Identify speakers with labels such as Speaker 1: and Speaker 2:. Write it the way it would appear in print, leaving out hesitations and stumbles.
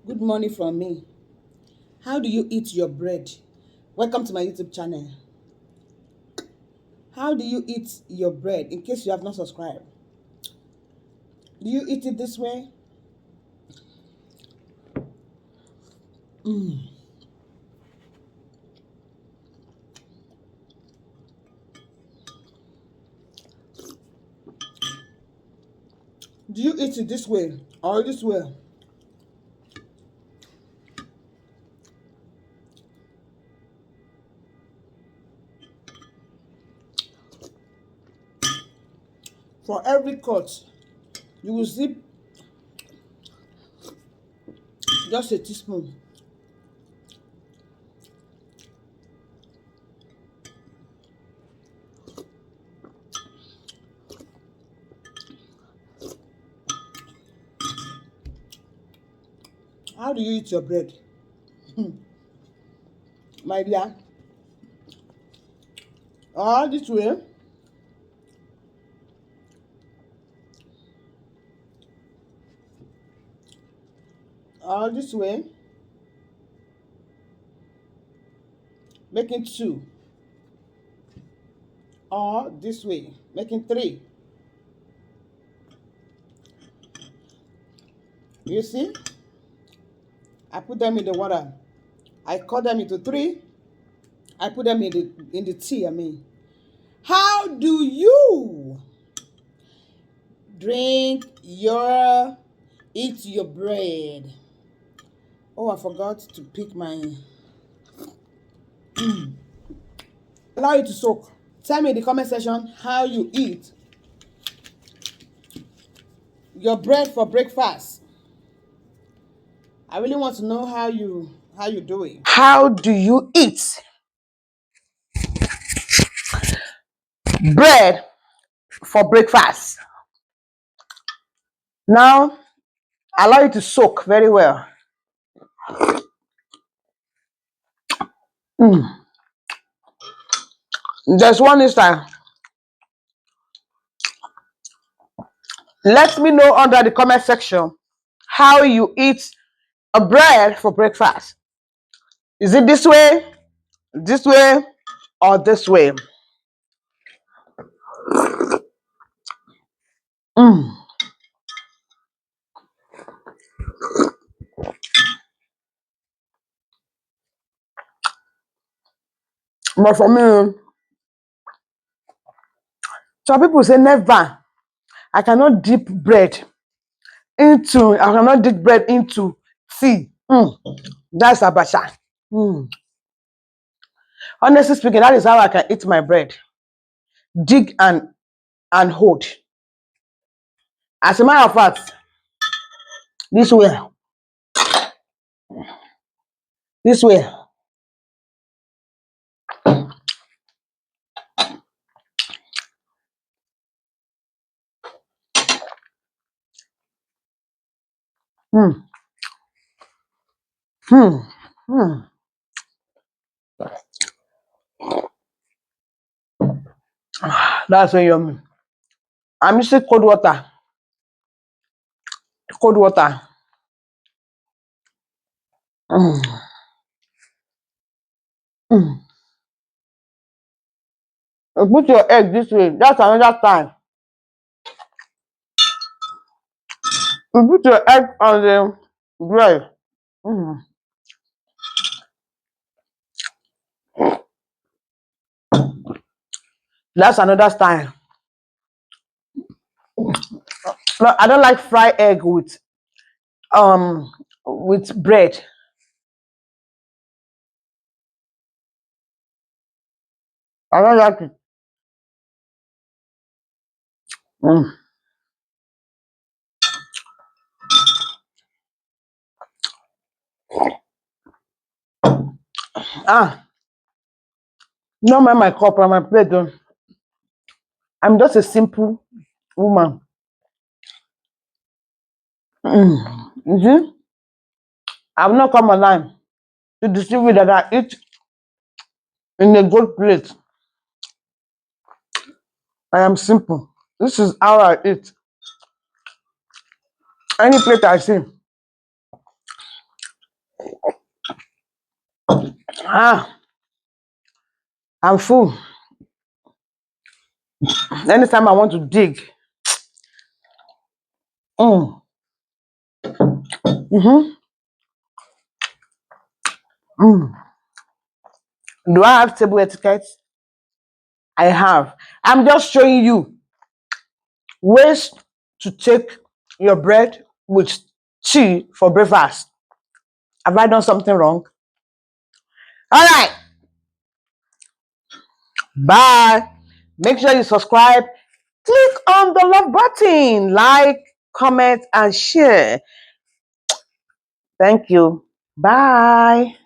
Speaker 1: Good morning from me. How do you eat your bread? Welcome to my YouTube channel. How do you eat your bread? In case you have not subscribed, do you eat it this way? Do you eat it this way or this way? For every cut, you will sip just a teaspoon. How do you eat your bread? My dear, or this way, or this way, making two, or this way, making three. You see, I put them in the water. I cut them into three. I put them in the tea. How do you drink your eat your bread? Oh, I forgot to pick my allow you to soak. Tell me in the comment section how you eat your bread for breakfast. I really want to know how you do it. How do you eat bread for breakfast? Now, allow it to soak very well. Just one instant. Let me know under the comment section how you eat a bread for breakfast. Is it this way, or this way? But for me, some people say never. I cannot dip bread into tea. That's abacha. Mm. Honestly speaking, that is how I can eat my bread. Dig and hold. As a matter of fact, this way, this way. Mm. Mm. Mm. That's very yummy. I'm using cold water. Cold water. Mm. Mm. You put your egg this way. That's another time. You put your egg on the bread. Mm. That's another style. No, I don't like fried egg with bread. I don't like it. Mm. Ah, no mind my cup and my plate. Though. I'm just a simple woman. You see, I will not come online to deceive you that I eat in a good plate. I am simple. This is how I eat. Any plate I see. Ah, I'm full. Anytime I want to dig. Mm. Mm-hmm. Mm. Do I have table etiquette? I have. I'm just showing you ways to take your bread with tea for breakfast. Have I done something wrong? All right. Bye. Make sure you subscribe. Click on the love button. Like, comment, and share. Thank you. Bye.